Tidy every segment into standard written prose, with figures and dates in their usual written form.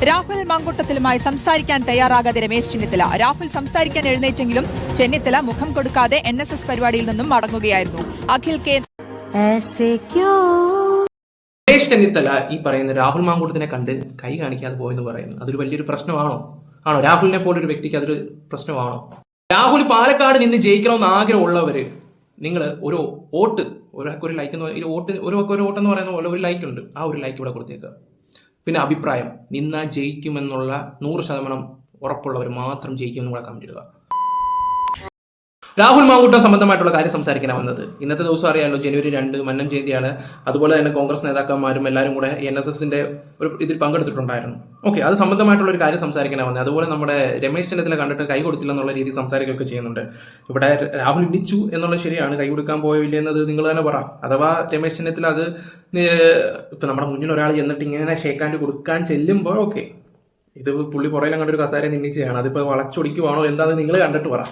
രാഹുൽ മാങ്കൂട്ടത്തിലുമായി സംസാരിക്കാൻ തയ്യാറാകാതെ രമേശ് ചെന്നിത്തല. രാഹുൽ സംസാരിക്കാൻ എഴുന്നേറ്റെങ്കിലും ചെന്നിത്തല മുഖം കൊടുക്കാതെ NSS പരിപാടിയിൽ നിന്നും മടങ്ങുകയായിരുന്നു. അഖിൽ കെ രമേശ് ചെന്നിത്തല ഈ പറയുന്ന രാഹുൽ മാങ്കൂട്ടത്തിനെ കണ്ട് കൈ കാണിക്കാതെ പോയെന്ന് പറയുന്നു. അതൊരു വലിയൊരു പ്രശ്നമാണോ? ആണോ? രാഹുലിനെ പോലൊരു വ്യക്തിക്ക് അതൊരു പ്രശ്നമാണോ? രാഹുൽ പാലക്കാട് നിന്ന് ജയിക്കണമെന്ന് ആഗ്രഹമുള്ളവര് നിങ്ങൾ ഒരു വോട്ട്, ഒരു ലൈക്ക് എന്ന് ഒരു വോട്ട് എന്ന് പറയുന്ന പോലെ ഒരു ലൈക്ക് ഉണ്ട്, ആ ഒരു ലൈക്ക് ഇവിടെ കൊടുത്തേക്കുക. പിന്നെ അഭിപ്രായം, നിന്നാ ജയിക്കുമെന്നുള്ള 100% ഉറപ്പുള്ളവർ മാത്രം ജയിക്കുമെന്ന് കൂടെ കമന്റ് ഇടുക. രാഹുൽ മാങ്കൂട്ടം സംബന്ധമായിട്ടുള്ള കാര്യം സംസാരിക്കാനാണ് വന്നത്. ഇന്നത്തെ ദിവസം അറിയാമല്ലോ, ജനുവരി 2 മന്നം ജയന്തിയാണ്. അതുപോലെ തന്നെ കോൺഗ്രസ് നേതാക്കന്മാരും എല്ലാവരും കൂടെ NSSന്റെ ഒരു ഇതിൽ പങ്കെടുത്തിട്ടുണ്ടായിരുന്നു. ഓക്കെ, അത് സംബന്ധമായിട്ടുള്ള ഒരു കാര്യം സംസാരിക്കാനാണ് വന്നത്. അതുപോലെ നമ്മുടെ രമേശ് ചെന്നിത്തല കണ്ടിട്ട് കൈ കൊടുത്തില്ല എന്നുള്ള രീതി സംസാരിക്കുകയൊക്കെ ചെയ്യുന്നുണ്ട്. ഇവിടെ രാഹുൽ ഇടിച്ചു എന്നുള്ള ശരിയാണ്, കൈ കൊടുക്കാൻ പോയില്ല എന്നത് നിങ്ങൾ തന്നെ പറ. അഥവാ രമേശ് ചെന്നിത്തല അത് ഇപ്പൊ നമ്മുടെ മുന്നിൽ ഒരാൾ ചെന്നിട്ട് ഇങ്ങനെ ഷേക്കാൻഡ് കൊടുക്കാൻ ചെല്ലുമ്പോൾ ഓക്കെ, ഇത് പുള്ളി പുറയിലും കണ്ടൊരു കസാര നിന്നിച്ചാണ്, അതിപ്പോൾ വളച്ചൊടിക്കുവാണോ എന്താണെന്ന് നിങ്ങൾ കണ്ടിട്ട് പറ.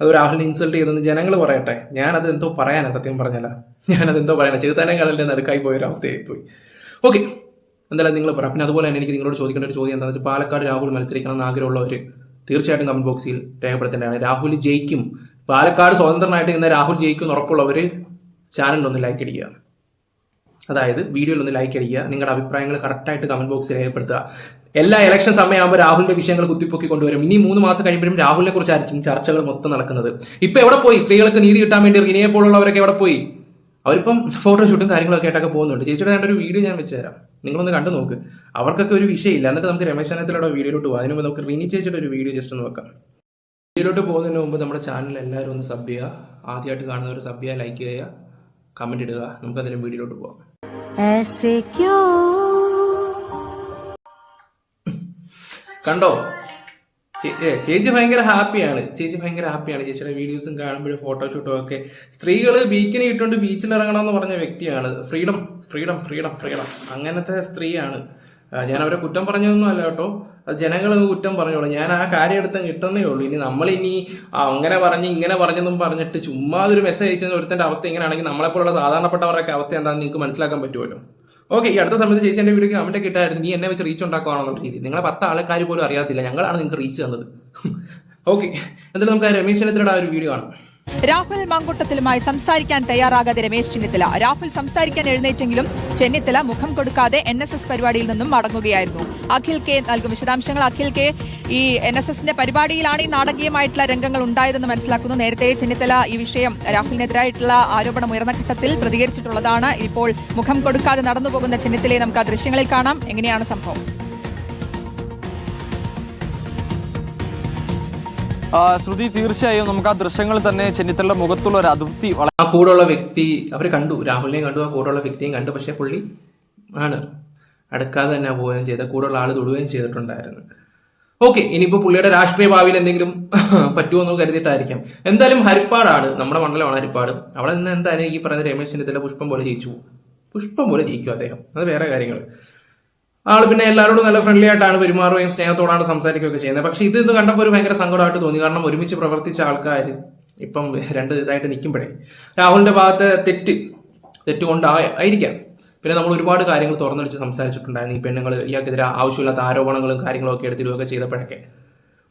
അത് രാഹുലിനെ ഇൻസൾട്ട് ചെയ്തെന്ന് ജനങ്ങൾ പറയട്ടെ. ഞാനത് എന്തോ പറയാനാണ്, സത്യം പറഞ്ഞല്ല ഞാനത് എന്തോ പറയാനാ, ചെറുത്താനെ കടലിന്റെ നടുക്കായി പോയൊരവസ്ഥയായി പോയി. ഓക്കെ, എന്തായാലും നിങ്ങൾ പറ. പിന്നെ അതുപോലെ തന്നെ എനിക്ക് നിങ്ങളോട് ചോദിക്കേണ്ട ഒരു ചോദ്യം എന്താണെന്ന് വെച്ചാൽ, പാലക്കാട് രാഹുൽ മത്സരിക്കണം എന്ന് ആഗ്രഹമുള്ളവർ തീർച്ചയായിട്ടും കമന്റ് ബോക്സിൽ രേഖപ്പെടുത്തേണ്ടതാണ്. രാഹുൽ ജയിക്കും, പാലക്കാട് സ്വതന്ത്രനായിട്ട് ഇന്ന് രാഹുൽ ജയിക്കും എന്ന് ഉറപ്പുള്ളവർ ചാനലിലൊന്ന് ലൈക്ക് അടിക്കുക. അതായത് വീഡിയോയിലൊന്ന് ലൈക്ക് അടിക്കുക, നിങ്ങളുടെ അഭിപ്രായങ്ങൾ കറക്റ്റായിട്ട് കമന്റ് ബോക്സിൽ രേഖപ്പെടുത്തുക. എല്ലാ ഇലക്ഷൻ സമയമാകുമ്പോൾ രാഹുലിന്റെ വിഷയങ്ങൾ കുത്തിപ്പൊക്കി കൊണ്ടുവരും. ഇനി 3 മാസം കഴിയുമ്പോഴും രാഹുലിനെ കുറിച്ചായിരിക്കും ചർച്ചകൾ മൊത്തം നടക്കുന്നത്. ഇപ്പൊ എവിടെ പോയി സ്ത്രീകൾക്ക് നീതി കിട്ടാൻ വേണ്ടി റിനിയെ പോലുള്ളവരൊക്കെ എവിടെ പോയി? അവരിപ്പം ഫോട്ടോഷൂട്ടും കാര്യങ്ങളൊക്കെ ആയിട്ടൊക്കെ പോകുന്നുണ്ട്. ചേച്ചിയുടെ ഒരു വീഡിയോ ഞാൻ വെച്ചുതരാം, നിങ്ങളൊന്ന് കണ്ടു നോക്ക്. അവർക്കൊക്കെ ഒരു വിഷയമില്ല. എന്നിട്ട് നമുക്ക് രമേശ് ചെന്നിത്തലയുടെ വീഡിയോയിലോട്ട് പോകാം. അതിന് മുമ്പ് നമുക്ക് റിനി ചേച്ചിയുടെ ഒരു വീഡിയോ ജസ്റ്റ് ഒന്ന് നോക്കാം. വീഡിയോയിലോട്ട് പോകുന്നതിന് മുമ്പ് നമ്മുടെ ചാനൽ എല്ലാവരും ഒന്ന് സബ് ചെയ്യുക. ആദ്യമായിട്ട് കാണുന്നവർ സബ് ചെയ്യുക, ലൈക്ക് ചെയ്യുക, കമന്റ് ഇടുക. നമുക്ക് അതിന് വീഡിയോയിലോട്ട് പോകാം. കണ്ടോ, ചേച്ചി ഭയങ്കര ഹാപ്പിയാണ്. ചേച്ചിയുടെ വീഡിയോസും കാണുമ്പോഴും ഫോട്ടോഷൂട്ടും ഒക്കെ. സ്ത്രീകൾ ബീക്കിനി ഇട്ടുകൊണ്ട് ബീച്ചിൽ ഇറങ്ങണമെന്ന് പറഞ്ഞ വ്യക്തിയാണ്. ഫ്രീഡം ഫ്രീഡം ഫ്രീഡം ഫ്രീഡം അങ്ങനത്തെ സ്ത്രീയാണ്. ഞാൻ അവരെ കുറ്റം പറഞ്ഞതൊന്നും അല്ല കേട്ടോ, അത് ജനങ്ങൾ കുറ്റം പറഞ്ഞോളൂ. ഞാൻ ആ കാര്യം എടുത്ത് കിട്ടുന്നേ ഉള്ളൂ. ഇനി നമ്മളിനി അങ്ങനെ പറഞ്ഞ് ഇങ്ങനെ പറഞ്ഞെന്നും പറഞ്ഞിട്ട് ചുമ്മാ ഒരു മെസ്സേജ് അയച്ചെന്ന് ഒരുത്തൻ്റെ അവസ്ഥ ഇങ്ങനെയാണെങ്കിൽ നമ്മളെപ്പോലുള്ള സാധാരണപ്പെട്ടവരുടെ അവസ്ഥ എന്താണെന്ന് നിങ്ങൾക്ക് മനസ്സിലാക്കാൻ പറ്റുമല്ലോ. ഓക്കെ, ഈ അടുത്ത സമയത്ത് ചേച്ചി എൻ്റെ വീഡിയോക്ക് കമന്റ് കിട്ടായിരുന്നു, നീ എന്നെ വെച്ച് റീച്ച് ഉണ്ടാക്കുകയാണെന്നുള്ള രീതി. നിങ്ങളെ 10 ആൾക്കാർ പോലും അറിയാത്തില്ല, ഞങ്ങളാണ് നിങ്ങൾക്ക് റീച്ച് തന്നത്. ഓക്കെ, എന്തായാലും നമുക്ക് രമേശ് ചെന്നിത്തലയുടെ ആ ഒരു വീഡിയോ കാണാം. രാഹുൽ മാങ്കൂട്ടത്തിലുമായി സംസാരിക്കാൻ തയ്യാറാകാതെ രമേശ് ചെന്നിത്തല. രാഹുൽ സംസാരിക്കാൻ എഴുന്നേറ്റെങ്കിലും ചെന്നിത്തല മുഖം കൊടുക്കാതെ NSS പരിപാടിയിൽ നിന്നും മടങ്ങുകയായിരുന്നു. അഖിൽ കെ നൽകും വിശദാംശങ്ങൾ. അഖിൽ കെ, ഈ NSSന്റെ പരിപാടിയിലാണ് ഈ നാടകീയമായിട്ടുള്ള രംഗങ്ങൾ ഉണ്ടായതെന്ന് മനസ്സിലാക്കുന്നു. നേരത്തെ ചെന്നിത്തല ഈ വിഷയം രാഹുലിനെതിരായിട്ടുള്ള ആരോപണം ഉയർന്ന ഘട്ടത്തിൽ പ്രതികരിച്ചിട്ടുള്ളതാണ്. ഇപ്പോൾ മുഖം കൊടുക്കാതെ നടന്നുപോകുന്ന ചെന്നിത്തലയെ നമുക്ക് ആ ദൃശ്യങ്ങളിൽ കാണാം. എങ്ങനെയാണ് സംഭവം? ശ്രുതി, തീർച്ചയായും നമുക്ക് ആ ദൃശ്യങ്ങൾ തന്നെ ചെന്നിത്തലയുടെ മുഖത്തുള്ള ഒരു അതൃപ്തി. ആ കൂടെയുള്ള വ്യക്തി അവർ കണ്ടു, രാഹുലിനെയും കണ്ടു, ആ കൂടെയുള്ള വ്യക്തിയും കണ്ടു. പക്ഷെ പുള്ളി ആണ് അടുക്കാതെ തന്നെ പോവുകയും ചെയ്ത, കൂടെയുള്ള ആൾ തൊടുകയും ചെയ്തിട്ടുണ്ടായിരുന്നു. ഓക്കെ, ഇനിയിപ്പോൾ പുള്ളിയുടെ രാഷ്ട്രീയ ഭാവിയിൽ എന്തെങ്കിലും പറ്റുമെന്ന് കരുതിയിട്ടായിരിക്കാം. എന്തായാലും ഹരിപ്പാടാണ്, നമ്മുടെ മണ്ഡലമാണ് ഹരിപ്പാട്. അവിടെ നിന്ന് എന്തായാലും ഈ പറയുന്ന രമേശ് ചെന്നിത്തല പുഷ്പം പോലെ ജയിക്കും അദ്ദേഹം. അത് വേറെ കാര്യങ്ങൾ. ആൾ പിന്നെ എല്ലാവരോടും നല്ല ഫ്രണ്ട്ലി ആയിട്ടാണ് പെരുമാറുകയും സ്നേഹത്തോടാണ് സംസാരിക്കുകയൊക്കെ ചെയ്യുന്നത്. പക്ഷെ ഇത് കണ്ടപ്പോൾ ഒരു ഭയങ്കര സങ്കടമായിട്ട് തോന്നി. കാരണം ഒരുമിച്ച് പ്രവർത്തിച്ച ആൾക്കാർ ഇപ്പം 2 ഇതായിട്ട് നിൽക്കുമ്പോഴേ രാഹുലിന്റെ ഭാഗത്ത് തെറ്റുകൊണ്ടായിരിക്കാം. പിന്നെ നമ്മൾ ഒരുപാട് കാര്യങ്ങൾ തുറന്നടിച്ച് സംസാരിച്ചിട്ടുണ്ടായിരുന്നു. ഈ പെണ്ണുങ്ങൾ ഇയാൾക്കെതിരെ ആവശ്യമില്ലാത്ത ആരോപണങ്ങളും കാര്യങ്ങളും ഒക്കെ എടുത്തിടുകയൊക്കെ ചെയ്തപ്പോഴൊക്കെ.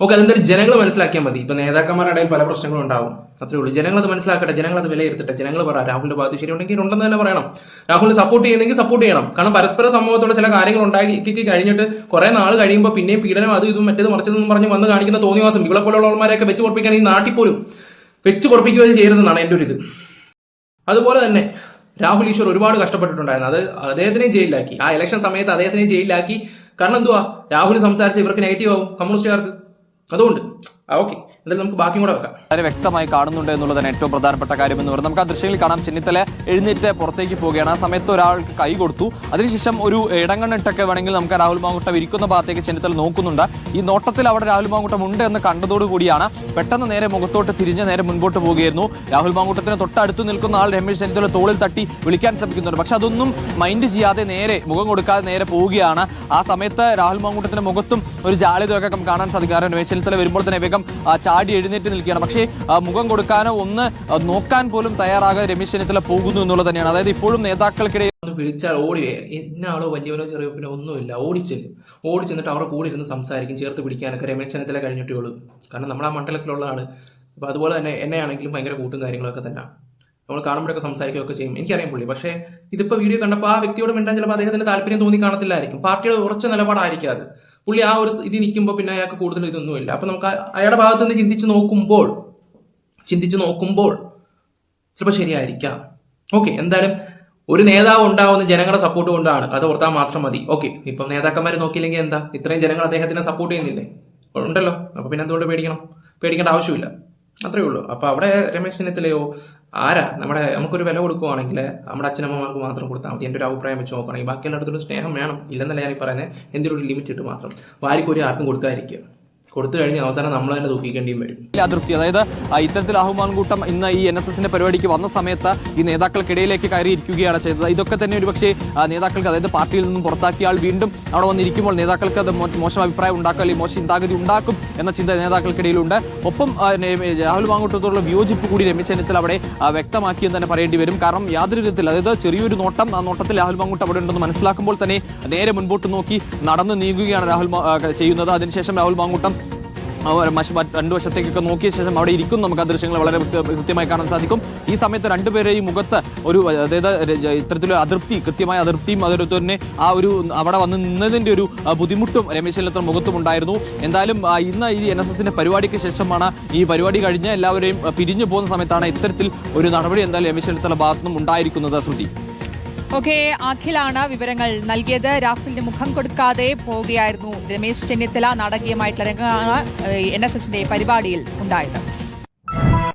ഓക്കെ, അതെന്തായാലും ജനങ്ങൾ മനസ്സിലാക്കിയാൽ മതി. ഇപ്പൊ നേതാക്കന്മാരുടെ ഇടയിൽ പല പ്രശ്നങ്ങളും ഉണ്ടാവും, അത്രേ ഉള്ളൂ. ജനങ്ങളത് മനസ്സിലാക്കട്ടെ, ജനങ്ങളത് വിലയിരുത്തട്ടെ. ജനങ്ങൾ പറ, രാഹുലിന്റെ ഭാഗത്ത് ശരിയുണ്ടെങ്കിൽ ഉണ്ടെന്ന് തന്നെ പറയണം. രാഹുലിനെ സപ്പോർട്ട് ചെയ്യുന്നെങ്കിൽ സപ്പോർട്ട് ചെയ്യണം. കാരണം പരസ്പര സമൂഹത്തോടെ ചില കാര്യങ്ങൾ ഉണ്ടാക്കി കഴിഞ്ഞിട്ട് കുറെ നാൾ കഴിയുമ്പോൾ പിന്നെയും പീഡനം അത് ഇതും മറ്റേത് മറിച്ചതെന്നും പറഞ്ഞ് വന്ന് കാണിക്കുന്ന തോന്നിവാസം ഇവിടെ പോലുള്ളവന്മാരെയൊക്കെ വെച്ച് പൊറപ്പിക്കാൻ ഈ നാട്ടിൽ പോലും വെച്ച് പൊറപ്പിക്കുകയും ചെയ്യരുതെന്നാണ് എൻ്റെ ഒരു ഇത്. അതുപോലെ തന്നെ രാഹുൽ ഈശ്വർ ഒരുപാട് കഷ്ടപ്പെട്ടിട്ടുണ്ടായിരുന്നു. അത് അദ്ദേഹത്തിനെയും ജയിലിലാക്കി. ആ ഇലക്ഷൻ സമയത്ത് അദ്ദേഹത്തിനെയും ജയിലിലാക്കി. കാരണം എന്തുവാ, രാഹുൽ സംസാരിച്ച് ഇവർക്ക് നെഗറ്റീവ് ആവും കമ്മ്യൂണിസ്റ്റുകാർക്ക്. അതുകൊണ്ട് ഓക്കെ, എന്തായാലും നമുക്ക് ബാക്കി കൂടെ വെക്കാം. വളരെ വ്യക്തമായി കാണുന്നുണ്ട് എന്നുള്ളതാണ് ഏറ്റവും പ്രധാനപ്പെട്ട കാര്യം എന്ന് പറയുന്നത്. നമുക്ക് ആ ദൃശ്യങ്ങളിൽ കാണാം, ചെന്നിത്തല എഴുന്നേറ്റ് പുറത്തേക്ക് പോവുകയാണ്. ആ സമയത്ത് ഒരാൾക്ക് കൈ കൊടുത്തു. അതിനുശേഷം ഒരു ഇടങ്ങണ്ണിട്ടൊക്കെ വേണമെങ്കിൽ നമുക്ക് രാഹുൽ മാങ്കൂട്ടം ഇരിക്കുന്ന ഭാഗത്തേക്ക് ചെന്നിത്തല നോക്കുന്നുണ്ട്. ഈ നോട്ടത്തിൽ അവിടെ രാഹുൽ മാങ്കൂട്ടം ഉണ്ട് എന്ന് കണ്ടതോടുകൂടിയാണ് പെട്ടെന്ന് നേരെ മുഖത്തോട്ട് തിരിഞ്ഞ് നേരെ മുൻപോട്ട് പോവുകയായിരുന്നു. രാഹുൽ മാങ്കൂട്ടത്തിന് തൊട്ടടുത്ത് നിൽക്കുന്ന ആൾ രമേശ് ചെന്നിത്തല തോളിൽ തട്ടി വിളിക്കാൻ ശ്രമിക്കുന്നുണ്ട്. പക്ഷെ അതൊന്നും മൈൻഡ് ചെയ്യാതെ നേരെ മുഖം കൊടുക്കാതെ നേരെ പോവുകയാണ്. ആ സമയത്ത് രാഹുൽ മാങ്കൂട്ടത്തിന്റെ മുഖത്തും ഒരു ജാളിതയൊക്കെ കാണാൻ സാധിക്കും. കാരണം രമേശ് ചെന്നിത്തല വരുമ്പോൾ തന്നെ വേഗം ചാടി എഴുന്നേറ്റ് നിൽക്കുകയാണ്. പക്ഷേ മുഖം കൊടുക്കാനോ ഒന്ന് നോക്കാൻ പോലും തയ്യാറാകാതെ രമേശ് ചെന്നിത്തല പോകുന്നു എന്നുള്ളത് തന്നെയാണ്. അതായത് ഇപ്പോഴും നേതാക്കൾക്കിടയിൽ ഒന്ന് വിളിച്ചാൽ ഇന്ന ആളോ വലിയവനോ ചെറിയവനോ ഒന്നുമില്ല, ഓടിച്ചെന്നിട്ട് അവരുടെ കൂടെ ഇരുന്ന് സംസാരിക്കും, ചേർത്ത് പിടിക്കാനൊക്കെ രമേശ് ചെന്നിത്തല കഴിഞ്ഞിട്ടേ ഉള്ളൂ. കാരണം നമ്മൾ ആ മണ്ഡലത്തിലുള്ളതാണ്. അപ്പോൾ അതുപോലെ തന്നെ എന്നെയാണെങ്കിലും ഭയങ്കര കൂട്ടും കാര്യങ്ങളൊക്കെ തന്നെ, നമ്മൾ കാണുമ്പോഴൊക്കെ സംസാരിക്കുകയൊക്കെ ചെയ്യും. എനിക്കറിയാം പുള്ളി. പക്ഷേ ഇതിപ്പോൾ വീഡിയോ കണ്ടപ്പോൾ ആ വ്യക്തിയോട് മിണ്ടാൻ ചിലപ്പോൾ അദ്ദേഹത്തിന് താല്പര്യം തോന്നി കാണത്തില്ലായിരിക്കും. പാർട്ടിയുടെ ഉറച്ച നിലപാടായിരിക്കും അത്. പുള്ളി ആ ഒരു ഇത് നിൽക്കുമ്പോൾ പിന്നെ അയാൾക്ക് കൂടുതൽ ഇതൊന്നുമില്ല. അപ്പോൾ നമുക്ക് അയാളുടെ ഭാഗത്ത് നിന്ന് ചിന്തിച്ച് നോക്കുമ്പോൾ ചിലപ്പോൾ ശരിയായിരിക്കാം. ഓക്കെ, എന്തായാലും ഒരു നേതാവ് ഉണ്ടാവുന്ന ജനങ്ങളുടെ സപ്പോർട്ട് കൊണ്ടാണ്, അത് ഓർത്താൽ മാത്രം മതി. ഓക്കെ, ഇപ്പം നേതാക്കന്മാർ നോക്കിയില്ലെങ്കിൽ എന്താ, ഇത്രയും ജനങ്ങൾ അദ്ദേഹത്തിനെ സപ്പോർട്ട് ചെയ്യുന്നില്ലേ, ഉണ്ടല്ലോ. അപ്പോൾ പിന്നെ എന്തുകൊണ്ട് പേടിക്കേണ്ട ആവശ്യമില്ല, അത്രയേ ഉള്ളൂ. അപ്പോൾ അവിടെ രമേശ് ചെന്നിത്തലയോ നമുക്കൊരു വില കൊടുക്കുവാണെങ്കിൽ നമ്മുടെ അച്ഛനമ്മമാർക്ക് മാത്രം കൊടുത്താൽ മതി. എൻ്റെ ഒരു അഭിപ്രായം വെച്ച് നോക്കുകയാണെങ്കിൽ ബാക്കി എല്ലായിടത്തും സ്നേഹം വേണം, ഇല്ലെന്നല്ല ഞാൻ പറയുന്നത്. എന്തെങ്കിലും ഒരു ലിമിറ്റ് ഇട്ട് മാത്രം വാരിക്കൊരു ആർക്കും കൊടുക്കാതിരിക്കുക. കൊടുത്തു കഴിഞ്ഞ് അവസാനം നമ്മൾ തന്നെ തൂക്കിക്കേണ്ടിയും വരും. അതൃപ്തി, അതായത് ഇത്തരത്തിൽ രാഹുൽ മാങ്കൂട്ടം ഇന്ന് ഈ NSSന്റെ പരിപാടിക്ക് വന്ന സമയത്ത് ഈ നേതാക്കൾക്കിടയിലേക്ക് കയറിയിരിക്കുകയാണ് ചെയ്തത്. ഇതൊക്കെ തന്നെ ഒരുപക്ഷെ നേതാക്കൾക്ക്, അതായത് പാർട്ടിയിൽ നിന്നും പുറത്താക്കിയ ആൾ വീണ്ടും അവിടെ വന്നിരിക്കുമ്പോൾ നേതാക്കൾക്ക് അത് മോശം അഭിപ്രായം ഉണ്ടാക്കും, അല്ലെങ്കിൽ മോശം ചിന്താഗതി ഉണ്ടാക്കും എന്ന ചിന്ത നേതാക്കൾക്കിടയിലുണ്ട്. ഒപ്പം രാഹുൽ മാങ്കൂട്ടത്തോടുള്ള വിയോജിപ്പ് കൂടി രമേശ് ചെന്നിത്തല അവിടെ വ്യക്തമാക്കിയെന്ന് തന്നെ പറയേണ്ടി വരും. കാരണം യാതൊരു വിധത്തിൽ, അതായത് ചെറിയൊരു നോട്ടം, ആ നോട്ടത്തിൽ രാഹുൽ മാങ്കൂട്ടം അവിടെ ഉണ്ടെന്ന് മനസ്സിലാക്കുമ്പോൾ തന്നെ നേരെ മുൻപോട്ട് നോക്കി നടന്നു നീങ്ങുകയാണ് രാഹുൽ ചെയ്യുന്നത്. അതിനുശേഷം രാഹുൽ മാങ്കൂട്ടം രണ്ടു വശത്തേക്കൊക്കെ നോക്കിയ ശേഷം അവിടെ ഇരിക്കും. നമുക്ക് ആ ദൃശ്യങ്ങൾ വളരെ കൃത്യമായി കാണാൻ സാധിക്കും. ഈ സമയത്ത് രണ്ടുപേരെയും മുഖത്ത് ഒരു, അതായത് ഇത്തരത്തിലൊരു അതൃപ്തി, കൃത്യമായ അതൃപ്തിയും അതുപോലെ തന്നെ ആ ഒരു അവിടെ വന്ന് നിന്നതിന്റെ ഒരു ബുദ്ധിമുട്ടും രമേശ് ചെന്നിത്തല മുഖത്തും ഉണ്ടായിരുന്നു. എന്തായാലും ഇന്ന് ഈ NSSന്റെ പരിപാടിക്ക് ശേഷമാണ്, ഈ പരിപാടി കഴിഞ്ഞ് എല്ലാവരെയും പിരിഞ്ഞു പോകുന്ന സമയത്താണ് ഇത്തരത്തിൽ ഒരു നടപടി എന്തായാലും രമേശ് ചെന്നിത്തല ഭാഗത്തുനിന്നും ഉണ്ടായിരിക്കുന്നത്. ശ്രുതി. ഓക്കെ, അഖിലാണ് വിവരങ്ങൾ നൽകിയത്. രാഹുലിന് മുഖം കൊടുക്കാതെ പോവുകയായിരുന്നു രമേശ് ചെന്നിത്തല. നാടകീയമായിട്ടുള്ള രംഗമാണ് NSSന്റെ പരിപാടിയിൽ ഉണ്ടായത്.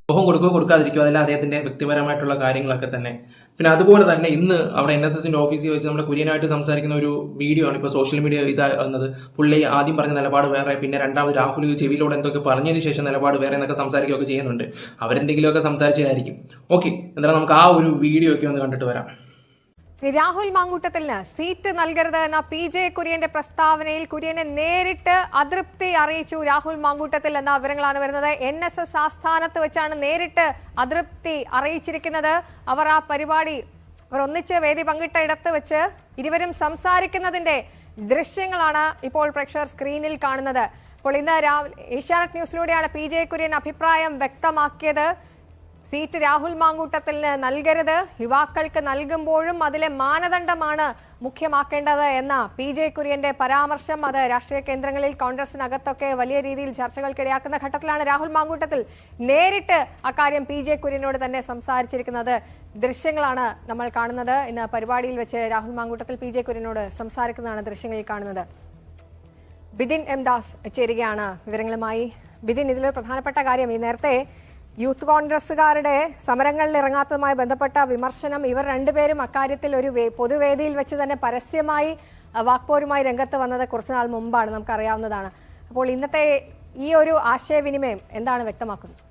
മുഖം കൊടുക്കാതിരിക്കും, അതല്ല അദ്ദേഹത്തിന്റെ വ്യക്തിപരമായിട്ടുള്ള കാര്യങ്ങളൊക്കെ തന്നെ. പിന്നെ അതുപോലെ തന്നെ ഇന്ന് അവിടെ NSSന്റെ ഓഫീസിൽ വെച്ച് നമ്മുടെ കുര്യനായിട്ട് സംസാരിക്കുന്ന ഒരു വീഡിയോ ആണ് ഇപ്പോൾ സോഷ്യൽ മീഡിയ വന്നത്. പുള്ളി ആദ്യം പറഞ്ഞ നിലപാട് വേറെ, പിന്നെ രണ്ടാമത് രാഹുൽ ചെവിയിലൂടെ എന്തൊക്കെ പറഞ്ഞതിന് ശേഷം നിലപാട് വേറെ എന്നൊക്കെ സംസാരിക്കുകയൊക്കെ ചെയ്യുന്നുണ്ട്. അവരെന്തെങ്കിലുമൊക്കെ സംസാരിച്ചതായിരിക്കും. ഓക്കെ, എന്തായാലും നമുക്ക് ആ ഒരു വീഡിയോ ഒക്കെ ഒന്ന് കണ്ടിട്ട് വരാം. രാഹുൽ മാങ്കൂട്ടത്തിന് സീറ്റ് നൽകരുത് എന്ന PJ കുര്യന്റെ പ്രസ്താവനയിൽ കുര്യനെ നേരിട്ട് അതൃപ്തി അറിയിച്ചു രാഹുൽ മാങ്കൂട്ടത്തിൽ എന്ന വിവരങ്ങളാണ് വരുന്നത്. NSS ആസ്ഥാനത്ത് വെച്ചാണ് നേരിട്ട് അതൃപ്തി അറിയിച്ചിരിക്കുന്നത്. അവർ ആ പരിപാടി ഒന്നിച്ച് വേദി പങ്കിട്ട ഇടത്ത് വെച്ച് ഇരുവരും സംസാരിക്കുന്നതിന്റെ ദൃശ്യങ്ങളാണ് ഇപ്പോൾ പ്രേക്ഷകർ സ്ക്രീനിൽ കാണുന്നത്. അപ്പോൾ ഇന്ന് ഏഷ്യാനെറ്റ് ന്യൂസിലൂടെയാണ് PJ കുര്യൻ അഭിപ്രായം വ്യക്തമാക്കിയത്. സീറ്റ് രാഹുൽ മാങ്കൂട്ടത്തിന് നൽകരുത്, യുവാക്കൾക്ക് നൽകുമ്പോഴും അതിലെ മാനദണ്ഡമാണ് മുഖ്യമാക്കേണ്ടത് എന്ന PJ കുര്യന്റെ പരാമർശം, അത് രാഷ്ട്രീയ കേന്ദ്രങ്ങളിൽ കോൺഗ്രസിനകത്തൊക്കെ വലിയ രീതിയിൽ ചർച്ചകൾക്കിടയാക്കുന്ന ഘട്ടത്തിലാണ് രാഹുൽ മാങ്കൂട്ടത്തിൽ നേരിട്ട് അക്കാര്യം PJ കുര്യനോട് തന്നെ സംസാരിച്ചിരിക്കുന്നത്. ദൃശ്യങ്ങളാണ് നമ്മൾ കാണുന്നത്. ഇന്ന് പരിപാടിയിൽ വെച്ച് രാഹുൽ മാങ്കൂട്ടത്തിൽ PJ കുര്യനോട് സംസാരിക്കുന്നതാണ് ദൃശ്യങ്ങളിൽ കാണുന്നത്. ബിദിൻ M. ദാസ് ചേരുകയാണ് വിവരങ്ങളുമായി. ബിദിൻ, ഇതിലൊരു പ്രധാനപ്പെട്ട കാര്യം, ഈ നേരത്തെ യൂത്ത് കോൺഗ്രസുകാരുടെ സമരങ്ങളിൽ ഇറങ്ങാത്തതുമായി ബന്ധപ്പെട്ട വിമർശനം, ഇവർ രണ്ടുപേരും അക്കാര്യത്തിൽ ഒരു പൊതുവേദിയിൽ വെച്ച് തന്നെ പരസ്യമായി വാക്പോരുമായി രംഗത്ത് വന്നത് കുറച്ചുനാൾ മുമ്പാണ്, നമുക്കറിയാവുന്നതാണ്. അപ്പോൾ ഇന്നത്തെ ഈ ഒരു ആശയവിനിമയം എന്താണ് വ്യക്തമാക്കുന്നത്?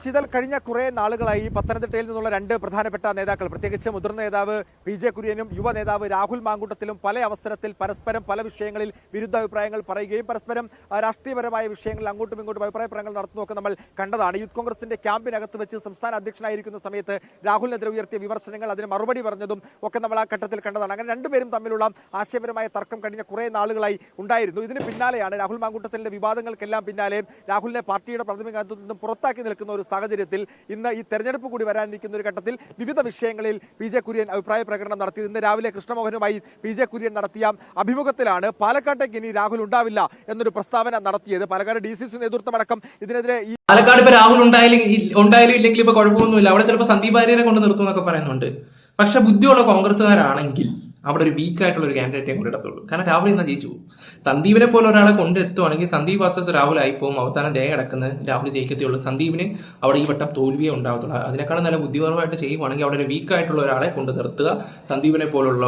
ശീതൽ, കഴിഞ്ഞ കുറേ നാളുകളായി പത്തനംതിട്ടയിൽ നിന്നുള്ള രണ്ട് പ്രധാനപ്പെട്ട നേതാക്കൾ, പ്രത്യേകിച്ച് മുതിർന്ന നേതാവ് PJ കുര്യനും യുവ നേതാവ് രാഹുൽ മാങ്കൂട്ടത്തിലും പല അവസരത്തിൽ പരസ്പരം പല വിഷയങ്ങളിൽ വിരുദ്ധാഭിപ്രായങ്ങൾ പറയുകയും പരസ്പരം രാഷ്ട്രീയപരമായ വിഷയങ്ങളിൽ അങ്ങോട്ടും ഇങ്ങോട്ടും അഭിപ്രായ പ്രകടനങ്ങൾ നടത്തുന്നതൊക്കെ നമ്മൾ കണ്ടതാണ്. യൂത്ത് കോൺഗ്രസിന്റെ ക്യാമ്പിനകത്ത് വെച്ച് സംസ്ഥാന അധ്യക്ഷനായിരിക്കുന്ന സമയത്ത് രാഹുലിനെതിരെ ഉയർത്തിയ വിമർശനങ്ങൾ, അതിന് മറുപടി പറഞ്ഞതും ഒക്കെ നമ്മൾ ആ ഘട്ടത്തിൽ കണ്ടതാണ്. അങ്ങനെ രണ്ടുപേരും തമ്മിലുള്ള ആശയപരമായ തർക്കം കഴിഞ്ഞ കുറേ നാളുകളായി ഉണ്ടായിരുന്നു. ഇതിന് പിന്നാലെയാണ് രാഹുൽ മാങ്കൂട്ടത്തിന്റെ വിവാദങ്ങൾക്കെല്ലാം പിന്നാലെ രാഹുലിനെ പാർട്ടിയുടെ പ്രാഥമിക അംഗത്വത്തിൽ നിന്നും പുറത്താക്കി നിൽക്കുന്ന ഒരു സാഹചര്യത്തിൽ ഇന്ന് ഈ തെരഞ്ഞെടുപ്പ് കൂടി വരാനിരിക്കുന്ന ഒരു ഘട്ടത്തിൽ വിവിധ വിഷയങ്ങളിൽ PJ കുര്യൻ അഭിപ്രായ പ്രകടനം നടത്തി. ഇന്ന് രാവിലെ കൃഷ്ണമോഹനുമായി PJ കുര്യൻ നടത്തിയ അഭിമുഖത്തിലാണ് പാലക്കാട്ടേക്ക് ഇനി രാഹുൽ ഉണ്ടാവില്ല എന്നൊരു പ്രസ്താവന നടത്തിയത്. പാലക്കാട് DCC നേതൃത്വമടക്കം ഇതിനെതിരെ പാലക്കാട് ഇപ്പൊ രാഹുൽ ഉണ്ടായാലും ഇല്ലെങ്കിൽ ഇപ്പൊ കുഴപ്പമൊന്നുമില്ല, അവിടെ ചിലപ്പോൾ സന്ദീപ് വാര്യരെ കൊണ്ട് നിർത്തും എന്നൊക്കെ പറയുന്നുണ്ട്. പക്ഷെ ബുദ്ധിയുള്ള കോൺഗ്രസ്സുകാരാണെങ്കിൽ അവിടെ ഒരു വീക്കായിട്ടുള്ള ഒരു ക്യാൻഡിഡേറ്റേ കൊണ്ടിടത്തുള്ളൂ. കാരണം രാഹുൽ ഇന്ന് ജയിച്ചു പോകും. സന്ദീപിനെ പോലെ ഒരാളെ കൊണ്ടെത്തുവാണെങ്കിൽ സന്ദീപ് വേഴ്സസ് രാഹുൽ ആയിപ്പോവും, അവസാനം ദയ കിടക്കുന്ന രാഹുൽ ജയിക്കത്തുള്ളൂ. സന്ദീപിന് അവിടെ ഈ വട്ടം തോൽവിയേ ഉണ്ടാകത്തുള്ളൂ. അതിനേക്കാളും നല്ല ബുദ്ധിപരമായിട്ട് ചെയ്യുവാണെങ്കിൽ അവിടെ ഒരു വീക്കായിട്ടുള്ള ഒരാളെ കൊണ്ട് നിർത്തുക, സന്ദീപിനെ പോലുള്ള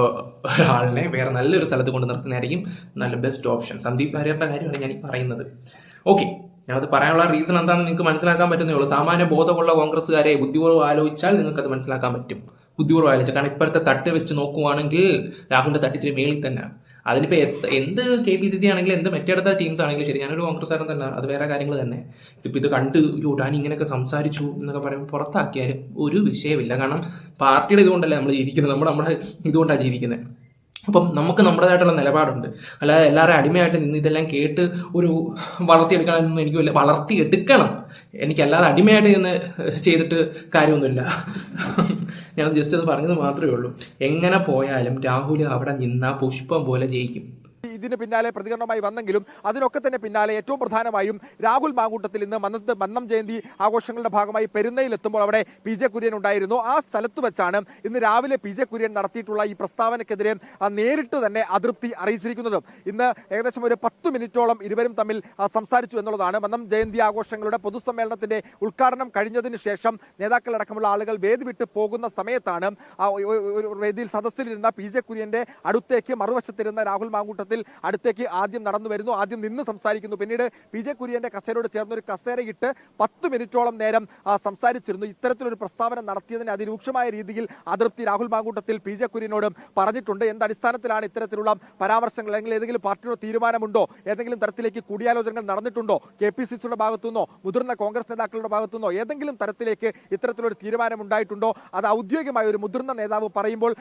ഒരാളിനെ വേറെ നല്ലൊരു സ്ഥലത്ത് കൊണ്ട് നിർത്തുന്നതായിരിക്കും നല്ല ബെസ്റ്റ് ഓപ്ഷൻ. സന്ദീപ് വാര്യരുടെ കാര്യമാണ് ഞാൻ ഈ പറയുന്നത്. ഓക്കെ, ഞാനത് പറയാനുള്ള റീസൺ എന്താണെന്ന് നിങ്ങൾക്ക് മനസ്സിലാക്കാൻ പറ്റുന്നേ ഉള്ളൂ. സാമാന്യ ബോധമുള്ള കോൺഗ്രസ്സുകാരെ ബുദ്ധിപൂർവ്വം ആലോചിച്ചാൽ നിങ്ങൾക്കത് മനസ്സിലാക്കാൻ പറ്റും. ബുദ്ധിപൂർവ്വം ആലോചിച്ചാൽ, കാരണം ഇപ്പോഴത്തെ തട്ട് വെച്ച് നോക്കുവാണെങ്കിൽ രാഹുലിന്റെ തട്ടിച്ചിരി മേളിൽ തന്നെ. അതിനിപ്പോൾ എന്ത് KPCC ആണെങ്കിലും എന്ത് മറ്റെടുത്ത ടീംസ് ആണെങ്കിലും ശരി, ഞാനൊരു കോൺഗ്രസ്സുകാരൻ തന്നെ, അത് വേറെ കാര്യങ്ങൾ തന്നെ. ഇപ്പോൾ ഇത് കണ്ട് ഞാൻ ഇങ്ങനെയൊക്കെ സംസാരിച്ചു എന്നൊക്കെ പറയുമ്പോൾ പുറത്താക്കിയാലും ഒരു വിഷയമില്ല. കാരണം പാർട്ടിയുടെ ഇതുകൊണ്ടല്ലേ നമ്മൾ ജീവിക്കുന്നത്, നമ്മുടെ ഇതുകൊണ്ടാണ് ജീവിക്കുന്നത്. അപ്പം നമുക്ക് നമ്മുടേതായിട്ടുള്ള നിലപാടുണ്ട്. അല്ലാതെ എല്ലാവരും അടിമയായിട്ട് നിന്ന് ഇതെല്ലാം കേട്ട് ഒരു വളർത്തിയെടുക്കണമെന്നൊന്നും എനിക്ക് വലിയ വളർത്തിയെടുക്കണം. എനിക്കല്ലാതെ അടിമയായിട്ട് നിന്ന് ചെയ്തിട്ട് കാര്യമൊന്നുമില്ല. ഞാൻ ജസ്റ്റ് അത് പറഞ്ഞത് മാത്രമേ ഉള്ളൂ. എങ്ങനെ പോയാലും രാഹുൽ അവിടെ നിന്ന പുഷ്പം പോലെ ജയിക്കും. ഇതിന് പിന്നാലെ പ്രതികരണമായി വന്നെങ്കിലും അതിനൊക്കെ തന്നെ പിന്നാലെ ഏറ്റവും പ്രധാനമായും രാഹുൽ മാങ്കൂട്ടത്തിൽ ഇന്ന് മന്നം ജയന്തി ആഘോഷങ്ങളുടെ ഭാഗമായി പെരുന്നയിൽ എത്തുമ്പോൾ അവിടെ PJ കുര്യൻ ഉണ്ടായിരുന്നു. ആ സ്ഥലത്ത് വെച്ചാണ് ഇന്ന് രാവിലെ PJ കുര്യൻ നടത്തിയിട്ടുള്ള ഈ പ്രസ്താവനയ്ക്കെതിരെ നേരിട്ട് തന്നെ അതൃപ്തി അറിയിച്ചിരിക്കുന്നത്. ഇന്ന് ഏകദേശം ഒരു 10 മിനിറ്റോളം ഇരുവരും തമ്മിൽ സംസാരിച്ചു എന്നുള്ളതാണ്. മന്നം ജയന്തി ആഘോഷങ്ങളുടെ പൊതുസമ്മേളനത്തിന്റെ ഉദ്ഘാടനം കഴിഞ്ഞതിന് ശേഷം നേതാക്കളടക്കമുള്ള ആളുകൾ വേദി വിട്ട് പോകുന്ന സമയത്താണ് വേദിയിൽ സദസ്സിലിരുന്ന PJ കുര്യന്റെ അടുത്തേക്ക് മറുവശത്തിരുന്ന രാഹുൽ മാങ്കൂട്ടത്തിൽ അടുത്തേക്ക് ആദ്യം നടന്നു വരുന്നു. ആദ്യം നിന്ന് സംസാരിക്കുന്നു. പിന്നീട് PJ കുര്യന്റെ കസേരയോട് ചേർന്ന് ഒരു കസേരയിട്ട് 10 മിനിറ്റോളം നേരം സംസാരിച്ചിരുന്നു. ഇത്തരത്തിലൊരു പ്രസ്താവന നടത്തിയതിന് അതിരൂക്ഷമായ രീതിയിൽ അതൃപ്തി രാഹുൽ മാങ്കൂട്ടത്തിൽ PJ കുര്യനോട് പറഞ്ഞിട്ടുണ്ട്. എന്തടിസ്ഥാനത്തിലാണ് ഇത്തരത്തിലുള്ള പരാമർശങ്ങൾ, അല്ലെങ്കിൽ ഏതെങ്കിലും പാർട്ടിയുടെ തീരുമാനമുണ്ടോ, ഏതെങ്കിലും തരത്തിലേക്ക് കൂടിയാലോചനകൾ നടന്നിട്ടുണ്ടോ, KPCCയുടെ ഭാഗത്തുനിന്നോ മുതിർന്ന കോൺഗ്രസ് നേതാക്കളുടെ ഭാഗത്തുനിന്നോ ഏതെങ്കിലും തരത്തിലേക്ക് ഇത്തരത്തിലൊരു തീരുമാനം ഉണ്ടായിട്ടുണ്ടോ? അത് ഔദ്യോഗികമായ ഒരു മുതിർന്ന നേതാവ് പറയുമ്പോൾ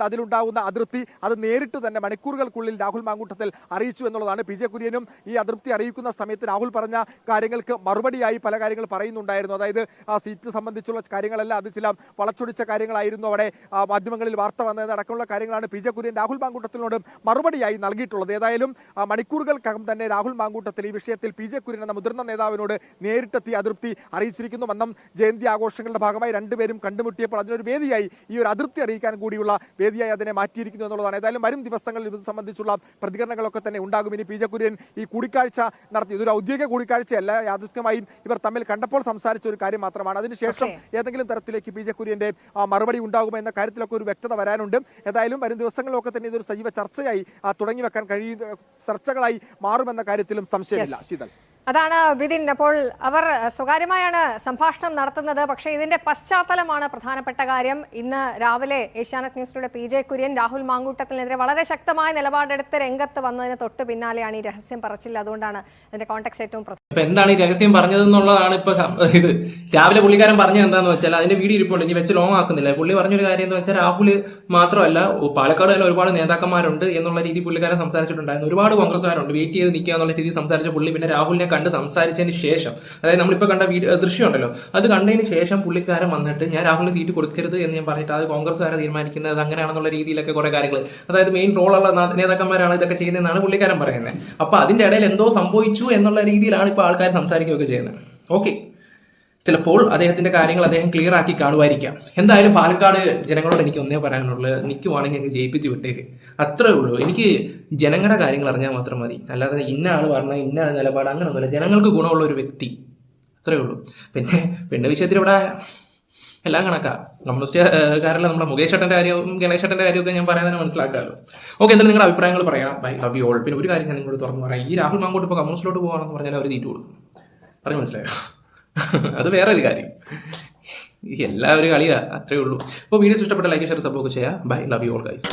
അതിലുണ്ടാകുന്ന അതൃപ്തി അത് നേരിട്ട് തന്നെ മണിക്കൂറുകൾക്കുള്ളിൽ രാഹുൽ മാങ്കൂട്ടത്തിൽ അറിയിച്ചു എന്നുള്ളതാണ്. PJ കുര്യനും ഈ അതൃപ്തി അറിയിക്കുന്ന സമയത്ത് രാഹുൽ പറഞ്ഞ കാര്യങ്ങൾക്ക് മറുപടിയായി പല കാര്യങ്ങൾ പറയുന്നുണ്ടായിരുന്നു. അതായത് ആ സീറ്റ് സംബന്ധിച്ചുള്ള കാര്യങ്ങളല്ല, അത് ചില വളച്ചൊടിച്ച കാര്യങ്ങളായിരുന്നു അവിടെ മാധ്യമങ്ങളിൽ വാർത്ത വന്നതടക്കമുള്ള കാര്യങ്ങളാണ് PJ കുര്യൻ രാഹുൽ മാങ്കൂട്ടത്തിനോട് മറുപടിയായി നൽകിയിട്ടുള്ളത്. ഏതായാലും മണിക്കൂറുകൾക്കകം തന്നെ രാഹുൽ മാങ്കൂട്ടത്തിൽ ഈ വിഷയത്തിൽ PJ കുര്യൻ എന്ന മുതിർന്ന നേതാവിനോട് നേരിട്ടെത്തി അതൃപ്തി അറിയിച്ചിരിക്കുന്നു. മന്നം ജയന്തി ആഘോഷങ്ങളുടെ ഭാഗമായി രണ്ടുപേരും കണ്ടുമുട്ടിയപ്പോൾ അതിനൊരു വേദിയായി, ഈ ഒരു അതൃപ്തി അറിയിക്കാൻ കൂടിയുള്ള വേദിയായി അതിനെ മാറ്റിയിരിക്കുന്നു എന്നുള്ളതാണ്. ഏതായാലും വരും ദിവസങ്ങളിൽ ഇത് സംബന്ധിച്ചുള്ള പ്രതികരണങ്ങളൊക്കെ തന്നെ ഉണ്ടാകും. ഇനി PJ കുര്യൻ ഈ കൂടിക്കാഴ്ച നടത്തി, ഇതൊരു ഔദ്യോഗിക കൂടിക്കാഴ്ചയല്ല, യാദൃശ്ചികമായും ഇവർ തമ്മിൽ കണ്ടപ്പോൾ സംസാരിച്ച ഒരു കാര്യം മാത്രമാണ്. അതിനുശേഷം ഏതെങ്കിലും തരത്തിലേക്ക് PJ കുര്യന്റെ മറുപടി ഉണ്ടാകുമോ എന്ന കാര്യത്തിലൊക്കെ ഒരു വ്യക്തത വരാനുണ്ട്. ഏതായാലും വരും ദിവസങ്ങളിലൊക്കെ തന്നെ ഇതൊരു സജീവ ചർച്ചയായി തുടങ്ങി വെക്കാൻ കഴിയുന്ന ചർച്ചകളായി മാറുമെന്ന കാര്യത്തിലും സംശയമില്ല. ശീതൽ, അതാണ് ബിദിൻ. അപ്പോൾ അവർ സ്വകാര്യമായാണ് സംഭാഷണം നടത്തുന്നത്. പക്ഷേ ഇതിന്റെ പശ്ചാത്തലമാണ് പ്രധാനപ്പെട്ട കാര്യം. ഇന്ന് രാവിലെ ഏഷ്യാനെറ്റ് ന്യൂസിലൂടെ PJ കുര്യൻ രാഹുൽ മാങ്കൂട്ടത്തിനെതിരെ വളരെ ശക്തമായ നിലപാടെടുത്ത് രംഗത്ത് വന്നതിന് തൊട്ട് പിന്നാലെയാണ് ഈ രഹസ്യം പറച്ചില്ല. അതുകൊണ്ടാണ് ഇതിന്റെ കോൺടെക്സ്റ്റ് ഏറ്റവും ഇപ്പൊ എന്താണ് ഈ രഹസ്യം പറഞ്ഞതെന്നുള്ളതാണ് ഇപ്പൊ ഇത്. രാവിലെ പുള്ളിക്കാരൻ പറഞ്ഞത് എന്താന്ന് വെച്ചാൽ അതിന്റെ വീഡിയോ ഇരിപ്പുണ്ട്, ഇനി വെച്ച് ലോങ് ആക്കുന്നില്ല. പുള്ളി പറഞ്ഞൊരു കാര്യം എന്ന് വെച്ചാൽ രാഹുൽ മാത്രമല്ല പാലക്കാട് തന്നെ ഒരുപാട് നേതാക്കന്മാരുണ്ട് എന്നുള്ള രീതി പുള്ളിക്കാരൻ സംസാരിച്ചിട്ടുണ്ടായിരുന്നു. ഒരുപാട് കോൺഗ്രസ്സുകാരുണ്ട്, വെയിറ്റ് ചെയ്ത് നിൽക്കുക എന്നുള്ള രീതി സംസാരിച്ച പുള്ളി പിന്നെ രാഹുലിനെ കണ്ട് സംസാരിച്ചതിന് ശേഷം, അതായത് നമ്മളിപ്പോൾ കണ്ട ദൃശ്യമുണ്ടല്ലോ, അത് കണ്ടതിന് ശേഷം പുള്ളിക്കാരൻ വന്നിട്ട് ഞാൻ രാഹുലിന് സീറ്റ് കൊടുക്കരുത് എന്ന് ഞാൻ പറഞ്ഞിട്ട് അത് കോൺഗ്രസ്സുകാരെ തീരുമാനിക്കുന്നത് അങ്ങനെയാണെന്നുള്ള രീതിയിലൊക്കെ കുറെ കാര്യങ്ങൾ, അതായത് മെയിൻ റോളുള്ള നേതാക്കന്മാരാണ് ഇതൊക്കെ ചെയ്യുന്നതെന്നാണ് പുള്ളിക്കാരൻ പറയുന്നത്. അപ്പോൾ അതിന്റെ ഇടയിൽ എന്തോ സംഭവിച്ചു എന്നുള്ള രീതിയിലാണ് ഇപ്പോൾ ആൾക്കാർ സംസാരിക്കുകയൊക്കെ ചെയ്യുന്നത്. ഓക്കെ, ചിലപ്പോൾ അദ്ദേഹത്തിന്റെ കാര്യങ്ങൾ അദ്ദേഹം ക്ലിയർ ആക്കി കാണുമായിരിക്കാം. എന്തായാലും പാലക്കാട് ജനങ്ങളോട് എനിക്ക് ഒന്നേ പറയാനുള്ളത്, നിൽക്കുവാണെങ്കിൽ എനിക്ക് ജയിപ്പിച്ച് വിട്ടേര്, അത്രേ ഉള്ളൂ. എനിക്ക് ജനങ്ങളുടെ കാര്യങ്ങൾ അറിഞ്ഞാൽ മാത്രം മതി, അല്ലാതെ ഇന്ന ആൾ പറഞ്ഞാൽ ഇന്ന നിലപാട് അങ്ങനെയൊന്നുമില്ല. ജനങ്ങൾക്ക് ഗുണമുള്ള ഒരു വ്യക്തി, അത്രേ ഉള്ളൂ. പിന്നെ വിഷയത്തിൽ ഇവിടെ എല്ലാം കണക്കാം. കമ്മ്യൂണിസ്റ്റുകാരല്ല നമ്മുടെ മുകേഷ് ഏട്ടൻ്റെ കാര്യവും ഗണേഷ് ഏട്ടൻ്റെ കാര്യമൊക്കെ ഞാൻ പറയാൻ തന്നെ മനസ്സിലാക്കാമല്ലോ. ഓക്കെ, എന്തായാലും നിങ്ങളുടെ അഭിപ്രായങ്ങൾ പറയാം. Bye love you all. പിന്നെ ഒരു കാര്യം ഞാൻ നിങ്ങളോട് തുറന്ന് പറയാം, ഈ രാഹുൽ മാങ്കോട്ട് ഇപ്പോൾ കമ്മ്യൂണിസ്റ്റിലോട്ട് പോകുകയാണെന്ന് പറഞ്ഞാൽ അവർ തീറ്റ കൊടുക്കും, പറഞ്ഞു മനസ്സിലായോ? അത് വേറെ ഒരു കാര്യം, എല്ലാവരും കളിയാ, അത്രേ ഉള്ളൂ. അപ്പോൾ വീഡിയോസ് ഇഷ്ടപ്പെട്ട ലൈക്ക് ഷെയർ സബ്സ്ക്രൈബ് ചെയ്യാം. Bye love you all guys.